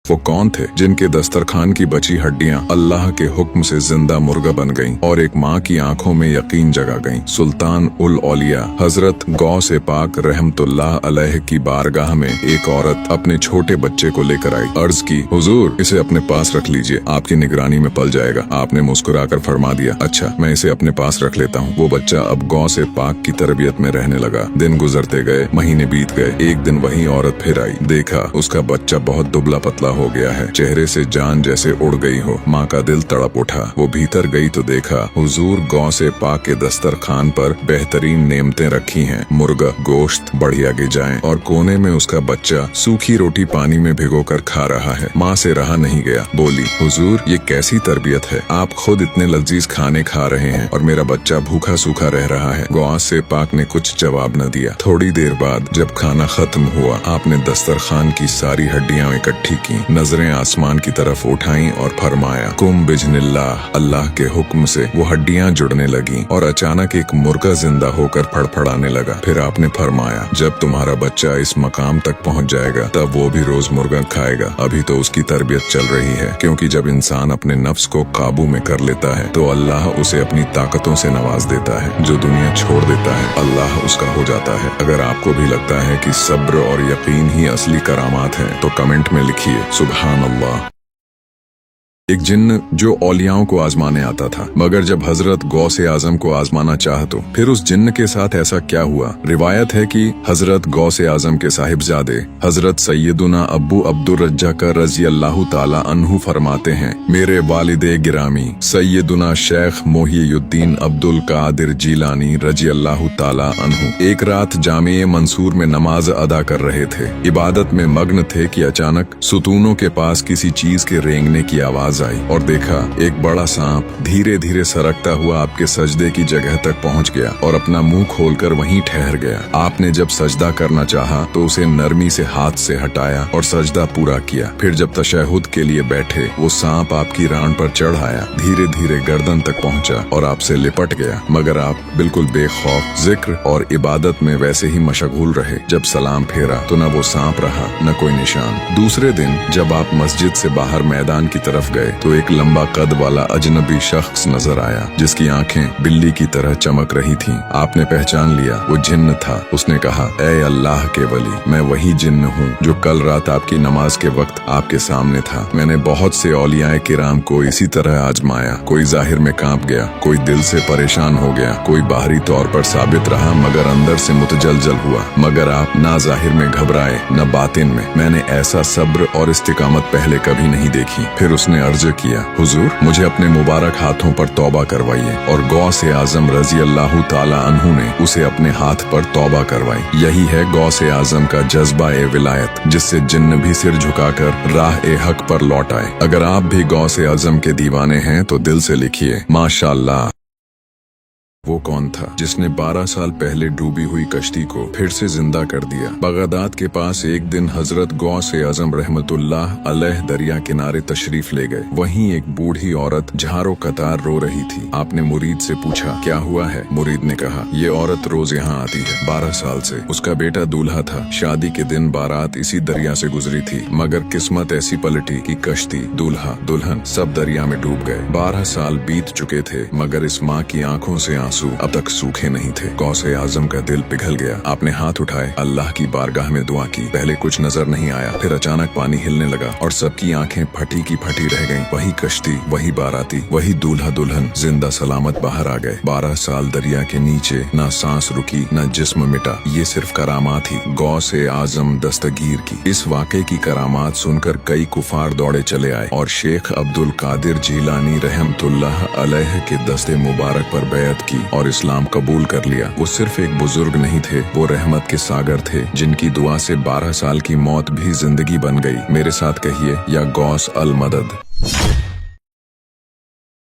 वो कौन थे जिनके दस्तरखान की बची हड्डियां अल्लाह के हुक्म से जिंदा मुर्गा बन गईं और एक माँ की आंखों में यकीन जगा गईं। सुल्तान उल औलिया हजरत गौस पाक रहमतुल्लाह अलैह की बारगाह में एक औरत अपने छोटे बच्चे को लेकर आई। अर्ज की, हुजूर इसे अपने पास रख लीजिए, आपकी निगरानी में पल जाएगा। आपने मुस्कुराकर फरमा दिया, अच्छा मैं इसे अपने पास रख लेता हूँ। वो बच्चा अब गौस पाक की तरबियत में रहने लगा। दिन गुजरते गए, महीने बीत गए। एक दिन वही औरत फिर आई। देखा उसका बच्चा बहुत दुबला पतला हो गया है, चेहरे से जान जैसे उड़ गई हो। माँ का दिल तड़प उठा। वो भीतर गई तो देखा हुजूर गौस पाक के दस्तरखान पर बेहतरीन नेमतें रखी हैं, मुर्गा, गोश्त, बढ़िया गिजाएं और कोने में उसका बच्चा सूखी रोटी पानी में भिगोकर खा रहा है। माँ से रहा नहीं गया, बोली, हुजूर ये कैसी तरबियत है, आप खुद इतने लजीज खाने खा रहे हैं और मेरा बच्चा भूखा सूखा रह रहा है। गौस पाक ने कुछ जवाब न दिया। थोड़ी देर बाद जब खाना खत्म हुआ, आपने दस्तरखान की सारी हड्डियां इकट्ठी की, नजरें आसमान की तरफ उठाईं और फरमाया, कुम बिजनिल्लाह। अल्लाह के हुक्म से वो हड्डियां जुड़ने लगी और अचानक एक मुर्गा जिंदा होकर फड़फड़ाने लगा। फिर आपने फरमाया, जब तुम्हारा बच्चा इस मकाम तक पहुंच जाएगा तब वो भी रोज मुर्गा खाएगा। अभी तो उसकी तरबियत चल रही है, क्योंकि जब इंसान अपने नफ्स को काबू में कर लेता है तो अल्लाह उसे अपनी ताकतों से नवाज देता है। जो दुनिया छोड़ देता है अल्लाह उसका हो जाता है। अगर आपको भी लगता है कि सब्र और यकीन ही असली करामात है तो कमेंट में लिखिए, सुभान अल्लाह। एक जिन्न जो औलियाओं को आजमाने आता था, मगर जब हजरत गौस आजम को आजमाना चाह तो फिर उस जिन्न के साथ ऐसा क्या हुआ। रिवायत है कि हजरत गौस आजम के साहिबजादे हजरत सैयदुना अब्बू अब्दुर रज्जाक रजी अल्लाह ताला अन्हु फरमाते हैं, मेरे वालिदे गिरामी सैयदुना शेख मोहियुद्दीन अब्दुल कादिर जीलानी रजी अल्लाह ताला अन्हु एक रात जामिया मंसूर में नमाज अदा कर रहे थे। इबादत में मग्न थे कि अचानक सुतूनों के पास किसी चीज के रेंगने की आवाज आई और देखा एक बड़ा सांप धीरे धीरे सरकता हुआ आपके सजदे की जगह तक पहुंच गया और अपना मुंह खोलकर वहीं ठहर गया। आपने जब सजदा करना चाहा तो उसे नरमी से हाथ से हटाया और सजदा पूरा किया। फिर जब तशहुद के लिए बैठे, वो सांप आपकी रान पर चढ़ आया, धीरे धीरे गर्दन तक पहुंचा और आपसे लिपट गया, मगर आप बिल्कुल बेखौफ जिक्र और इबादत में वैसे ही मशगूल रहे। जब सलाम फेरा तो न वो सांप रहा न कोई निशान। दूसरे दिन जब आप मस्जिद से बाहर मैदान की तरफ गए तो एक लंबा कद वाला अजनबी शख्स नजर आया, जिसकी आंखें बिल्ली की तरह चमक रही थीं। आपने पहचान लिया वो जिन्न था। उसने कहा, ऐ अल्लाह के वली, मैं वही जिन्न हूँ जो कल रात आपकी नमाज के वक्त आपके सामने था। मैंने बहुत से औलियाए किराम को इसी तरह आजमाया। कोई जाहिर में कांप गया, कोई दिल से परेशान हो गया, कोई बाहरी तौर पर साबित रहा मगर अंदर से मुतजलजल हुआ। मगर आप ना जाहिर में घबराए न बातिन में। मैंने ऐसा सब्र और इस्तिकामत पहले कभी नहीं देखी। फिर उसने अर्ज किया, हुजूर मुझे अपने मुबारक हाथों पर तौबा करवाइए। और गौस आजम रजी अल्लाह ताला अन्हु ने उसे अपने हाथ पर तौबा करवाई। यही है गौस आजम का जज्बा ए विलायत, जिससे जिन्न भी सिर झुकाकर राह ए हक पर लौट आए। अगर आप भी गौस आजम के दीवाने हैं तो दिल से लिखिए, माशाअल्लाह। वो कौन था जिसने 12 साल पहले डूबी हुई कश्ती को फिर से जिंदा कर दिया। बगदाद के पास एक दिन हजरत गौस आजम रहमतुल्लाह अलैह दरिया किनारे तशरीफ ले गए। वहीं एक बूढ़ी औरत झारो कतार रो रही थी। आपने मुरीद से पूछा, क्या हुआ है? मुरीद ने कहा, ये औरत रोज यहाँ आती है 12 साल से। उसका बेटा दूल्हा था। शादी के दिन बारात इसी दरिया से गुजरी थी, मगर किस्मत ऐसी पलटी कि कश्ती, दूल्हा, दुल्हन सब दरिया में डूब गए। 12 साल बीत चुके थे, मगर इस माँ की आंखों से अब तक सूखे नहीं थे। गौस आजम का दिल पिघल गया। आपने हाथ उठाए, अल्लाह की बारगाह में दुआ की। पहले कुछ नजर नहीं आया, फिर अचानक पानी हिलने लगा और सबकी आंखें फटी की फटी रह गईं। वही कश्ती, वही बाराती, वही दूल्हा दुल्हन जिंदा सलामत बाहर आ गए। 12 साल दरिया के नीचे ना सांस रुकी, ना जिस्म मिटा। ये सिर्फ करामात ही गौस आजम दस्तगीर की। इस वाक़े की करामात सुनकर कई कुफार दौड़े चले आए और शेख अब्दुल कादिर जीलानी रहमतुल्लाह अलैह के दस्ते मुबारक पर बैत की और इस्लाम कबूल कर लिया। वो सिर्फ एक बुजुर्ग नहीं थे, वो रहमत के सागर थे, जिनकी दुआ से 12 साल की मौत भी जिंदगी बन गई। मेरे साथ कहिए, या गौस अल मदद।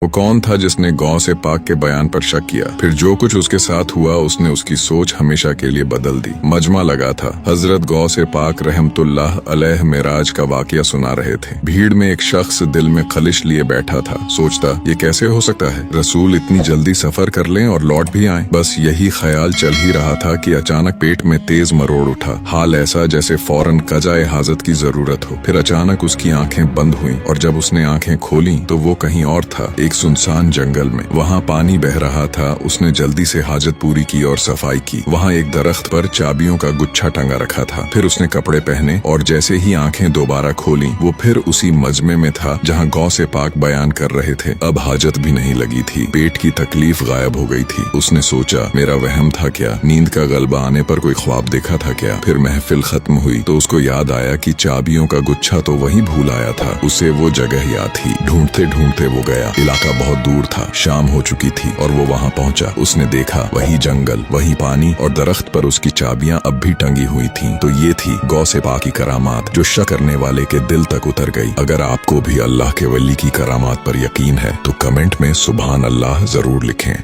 वो कौन था जिसने गौसे पाक के बयान पर शक किया? फिर जो कुछ उसके साथ हुआ उसने उसकी सोच हमेशा के लिए बदल दी। मजमा लगा था। हजरत गौसे पाक रहमतुल्लाह अलैह मेराज का वाकया सुना रहे थे। भीड़ में एक शख्स दिल में खलिश लिए बैठा था। सोचता, ये कैसे हो सकता है? रसूल इतनी जल्दी सफर कर लें और लौट भी आए। बस यही ख्याल चल ही रहा था कि अचानक पेट में तेज मरोड़ उठा। हाल ऐसा जैसे फौरन कजाए हाजत की जरूरत हो। फिर अचानक उसकी आंखें बंद हुई और जब उसने आंखें खोली तो वो कहीं और था, एक सुनसान जंगल में। वहाँ पानी बह रहा था। उसने जल्दी से हाजत पूरी की और सफाई की। वहाँ एक दरख्त पर चाबियों का गुच्छा टंगा रखा था। फिर उसने कपड़े पहने और जैसे ही आंखें दोबारा खोली वो फिर उसी मजमे में था जहाँ गौसे पाक बयान कर रहे थे। अब हाजत भी नहीं लगी थी, पेट की तकलीफ गायब हो गई थी। उसने सोचा, मेरा वहम था क्या? नींद का गलबा आने पर कोई ख्वाब देखा था क्या? फिर महफिल खत्म हुई तो उसको याद आया कि चाबियों का गुच्छा तो वहीं भूल आया था। उसे वो जगह याद थी। ढूंढते ढूंढते वो गया। इलाका बहुत दूर था, शाम हो चुकी थी और वो वहाँ पहुँचा। उसने देखा वही जंगल, वही पानी और दरख्त पर उसकी चाबियां अब भी टंगी हुई थीं। तो ये थी गौसे पाक की करामात जो शक करने वाले के दिल तक उतर गई। अगर आपको भी अल्लाह के वली की करामात पर यकीन है तो कमेंट में सुभान अल्लाह जरूर लिखें।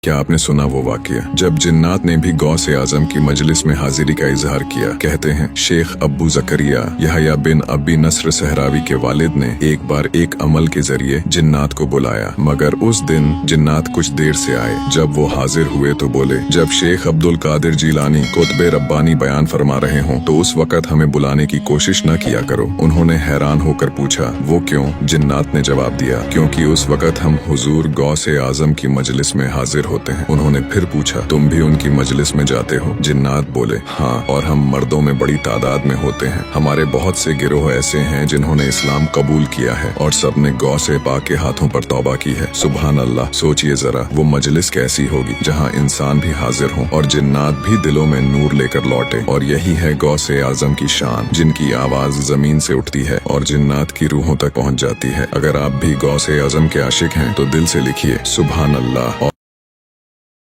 क्या आपने सुना वो वाकया जब जिन्नात ने भी गौसे आजम की मजलिस में हाजिरी का इजहार किया? कहते हैं शेख अब्बू जकरिया यहया बिन अब्बी नस्र सहरावी के वालिद ने एक बार एक अमल के जरिए जिन्नात को बुलाया, मगर उस दिन जिन्नात कुछ देर से आए। जब वो हाजिर हुए तो बोले, जब शेख अब्दुल कादिर जिलानी कुतबे रब्बानी बयान फरमा रहे हों तो उस वक़्त हमें बुलाने की कोशिश न किया करो। उन्होंने हैरान होकर पूछा, वो क्यों? जिन्नात ने जवाब दिया, क्योंकि उस वक़्त हम हुजूर गौसे आजम की मजलिस में हाजिर होते हैं। उन्होंने फिर पूछा, तुम भी उनकी मजलिस में जाते हो? जिन्नात बोले, हाँ, और हम मर्दों में बड़ी तादाद में होते हैं। हमारे बहुत से गिरोह ऐसे हैं जिन्होंने इस्लाम कबूल किया है और सबने गौसे पाक के हाथों पर तौबा की है। सुभान अल्लाह। सोचिए जरा वो मजलिस कैसी होगी जहाँ इंसान भी हाजिर हों और जिन्नात भी दिलों में नूर लेकर लौटे। और यही है गौसे आजम की शान, जिनकी आवाज जमीन से उठती है और जिन्नात की रूहों तक पहुँच जाती है। अगर आप भी गौसे आजम के आशिक हैं तो दिल से लिखिए सुभान अल्लाह।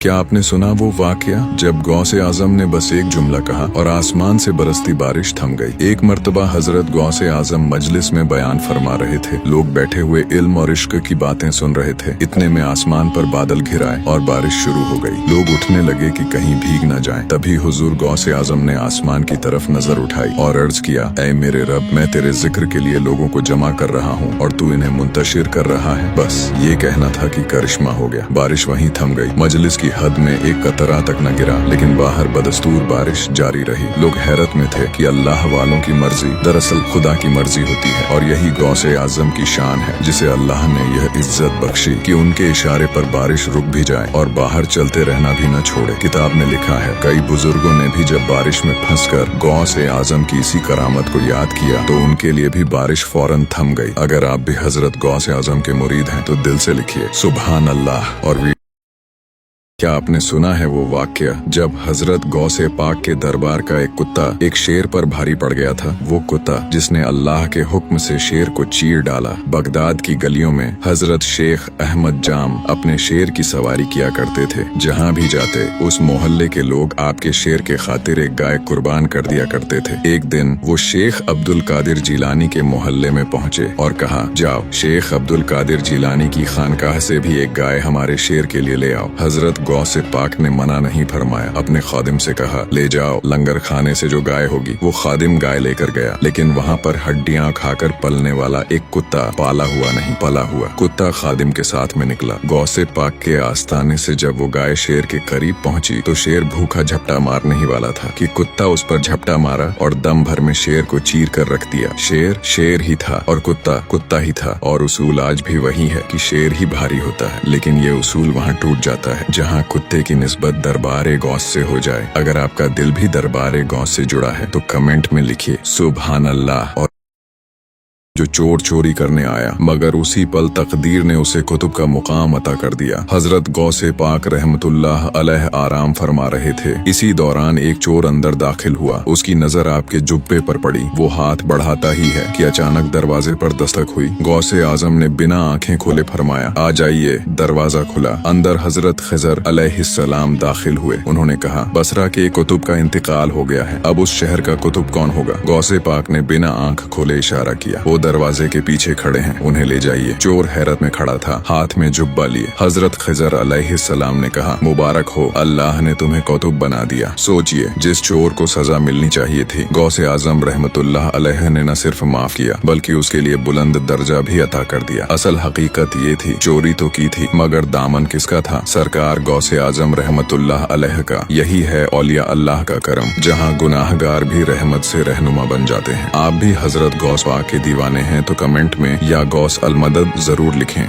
क्या आपने सुना वो वाकया जब गौसे आजम ने बस एक जुमला कहा और आसमान से बरसती बारिश थम गई? एक मर्तबा हजरत गौसे आजम मजलिस में बयान फरमा रहे थे। लोग बैठे हुए इल्म और इश्क की बातें सुन रहे थे। इतने में आसमान पर बादल घिर आए और बारिश शुरू हो गई। लोग उठने लगे कि कहीं भीग न जाएं। तभी हुजूर गौसे आजम ने आसमान की तरफ नजर उठाई और अर्ज किया, ऐ मेरे रब, मैं तेरे जिक्र के लिए लोगों को जमा कर रहा हूँ और तू इन्हें मुंतशिर कर रहा है। बस ये कहना था कि करिश्मा हो गया। बारिश वहीं थम गई। मजलिस की हद में एक कतरा तक न गिरा, लेकिन बाहर बदस्तूर बारिश जारी रही। लोग हैरत में थे कि अल्लाह वालों की मर्जी दरअसल खुदा की मर्जी होती है और यही गौसे आजम की शान है, जिसे अल्लाह ने यह इज्जत बख्शी कि उनके इशारे पर बारिश रुक भी जाए और बाहर चलते रहना भी न छोड़े। किताब में लिखा है, कई बुजुर्गों ने भी जब बारिश में फंसकर गौसे आजम की इसी करामत को याद किया तो उनके लिए भी बारिश फौरन थम गई। अगर आप भी हजरत गौसे आजम के मुरीद हैं तो दिल से लिखिए सुभान अल्लाह। और क्या आपने सुना है वो वाकया जब हजरत गौसे पाक के दरबार का एक कुत्ता एक शेर पर भारी पड़ गया था? वो कुत्ता जिसने अल्लाह के हुक्म से शेर को चीर डाला। बगदाद की गलियों में हजरत शेख अहमद जाम अपने शेर की सवारी किया करते थे। जहाँ भी जाते उस मोहल्ले के लोग आपके शेर के खातिर एक गाय कुर्बान कर दिया करते थे। एक दिन वो शेख अब्दुल कादिर जिलानी के मोहल्ले में पहुँचे और कहा, जाओ शेख अब्दुल कादिर जिलानी की खानकाह से भी एक गाय हमारे शेर के लिए ले आओ। हजरत गौसे पाक ने मना नहीं फरमाया। अपने खादिम से कहा, ले जाओ, लंगर खाने से जो गाय होगी। वो खादिम गाय लेकर गया, लेकिन वहाँ पर हड्डियाँ खाकर पलने वाला एक कुत्ता पाला हुआ नहीं, पला हुआ कुत्ता खादिम के साथ में निकला। गौसे पाक के आस्ताने से जब वो गाय शेर के करीब पहुंची तो शेर भूखा झपटा मारने ही वाला था कि कुत्ता उस पर झपटा मारा और दम भर में शेर को चीर कर रख दिया। शेर शेर ही था और कुत्ता कुत्ता ही था। और उसूल आज भी वही है कि शेर ही भारी होता है, लेकिन ये उसूल वहाँ टूट जाता है जहाँ कुत्ते की निस्बत दरबारे गौस से हो जाए। अगर आपका दिल भी दरबारे गौस से जुड़ा है तो कमेंट में लिखिए सुभान अल्लाह। और जो चोर चोरी करने आया मगर उसी पल तकदीर ने उसे कुतुब का मुकाम अता कर दिया। हजरत गौसे पाक रहमतुल्लाह अलैह आराम फरमा रहे थे। इसी दौरान एक चोर अंदर दाखिल हुआ। उसकी नजर आपके जुब्बे पर पड़ी। वो हाथ बढ़ाता ही है कि अचानक दरवाजे पर दस्तक हुई। गौसे आजम ने बिना आंखें खोले फरमाया, आ जाइए। दरवाजा खुला। अंदर हजरत खिजर अलैहिस्सलाम दाखिल हुए। उन्होंने कहा, बसरा के कुतुब का इंतकाल हो गया है, अब उस शहर का कुतुब कौन होगा? गौसे पाक ने बिना आंख खोले इशारा किया। वो दरवाजे के पीछे खड़े हैं, उन्हें ले जाइए। चोर हैरत में खड़ा था, हाथ में जुब्बा लिए। हजरत खिजर अलैहिस्सलाम ने कहा, मुबारक हो, अल्लाह ने तुम्हें कौतुब बना दिया। सोचिए, जिस चोर को सजा मिलनी चाहिए थी, गौसे आजम रहमतुल्लाह अलैह ने न सिर्फ माफ किया बल्कि उसके लिए बुलंद दर्जा भी अता कर दिया। असल हकीकत ये थी, चोरी तो की थी मगर दामन किसका था? सरकार गौसे आजम रहमतुल्लाह अलैह का। यही है औलिया अल्लाह का करम, जहाँ गुनाहगार भी रहमत से रहनुमा बन जाते हैं। आप भी हजरत गौस पाक के दीवाने हैं तो कमेंट में या गौस अल मदद जरूर लिखें।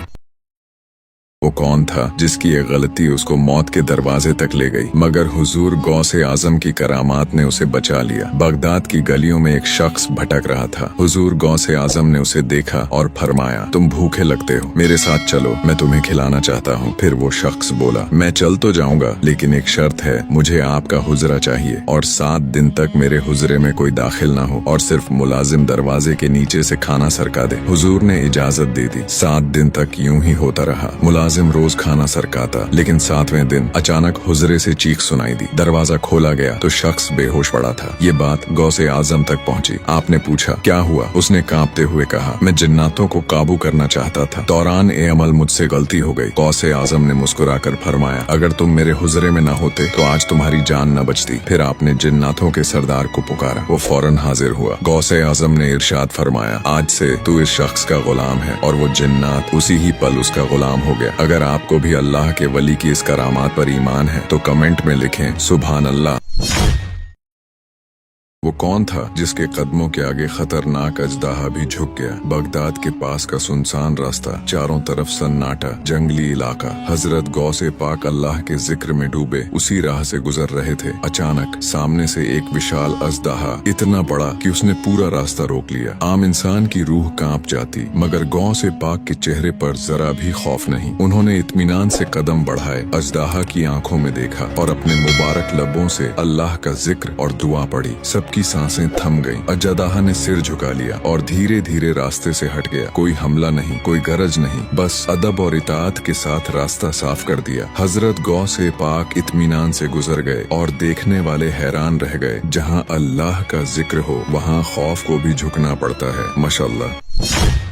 वो कौन था जिसकी ये गलती उसको मौत के दरवाजे तक ले गई, मगर हुजूर गौसे आजम की करामात ने उसे बचा लिया। बगदाद की गलियों में एक शख्स भटक रहा था। हुजूर गौसे आजम ने उसे देखा और फरमाया, तुम भूखे लगते हो, मेरे साथ चलो, मैं तुम्हें खिलाना चाहता हूँ। फिर वो शख्स बोला, मैं चल तो जाऊंगा लेकिन एक शर्त है, मुझे आपका हुजरा चाहिए और 7 दिन तक मेरे हुजरे में कोई दाखिल ना हो और सिर्फ मुलाजिम दरवाजे के नीचे से खाना सरका दे। हुजूर ने इजाजत दे दी। 7 दिन तक यूं ही होता रहा। मुलाजिम रोज खाना सरकाता, लेकिन 7वें दिन अचानक हुजरे से चीख सुनाई दी। दरवाजा खोला गया तो शख्स बेहोश पड़ा था। ये बात गौसे आजम तक पहुंची। आपने पूछा, क्या हुआ? उसने कांपते हुए कहा, मैं जिन्नातों को काबू करना चाहता था, दौरान ए अमल मुझसे गलती हो गई। गौसे आजम ने मुस्कुराकर फरमाया, अगर तुम मेरे हुजरे में न होते तो आज तुम्हारी जान न बचती। फिर आपने जिन्नातों के सरदार को पुकारा, वो फौरन हाजिर हुआ। गौसे आजम ने इरशाद फरमाया, आज से तू इस शख्स का गुलाम है, और वो जिन्नात उसी ही पल उसका गुलाम हो गया। अगर आपको भी अल्लाह के वली की इस करामात पर ईमान है तो कमेंट में लिखें, सुभान अल्लाह। वो कौन था जिसके कदमों के आगे खतरनाक अजदाहा भी झुक गया? बगदाद के पास का सुनसान रास्ता, चारों तरफ सन्नाटा, जंगली इलाका। हजरत गौसे पाक अल्लाह के जिक्र में डूबे उसी राह से गुजर रहे थे। अचानक सामने से एक विशाल अजदाहा, इतना बड़ा कि उसने पूरा रास्ता रोक लिया। आम इंसान की रूह कांप जाती, मगर गौसे पाक के चेहरे पर जरा भी खौफ नहीं। उन्होंने इत्मीनान से कदम बढ़ाए, अजदाहा की आंखों में देखा और अपने मुबारक लबों से अल्लाह का जिक्र और दुआ पढ़ी। सबकी सांसें थम गईं। अजदाहा ने सिर झुका लिया और धीरे धीरे रास्ते से हट गया। कोई हमला नहीं, कोई गरज नहीं, बस अदब और इताअत के साथ रास्ता साफ कर दिया। हजरत गौसे पाक इत्मीनान से गुजर गए और देखने वाले हैरान रह गए। जहाँ अल्लाह का जिक्र हो वहाँ खौफ को भी झुकना पड़ता है। माशाअल्लाह।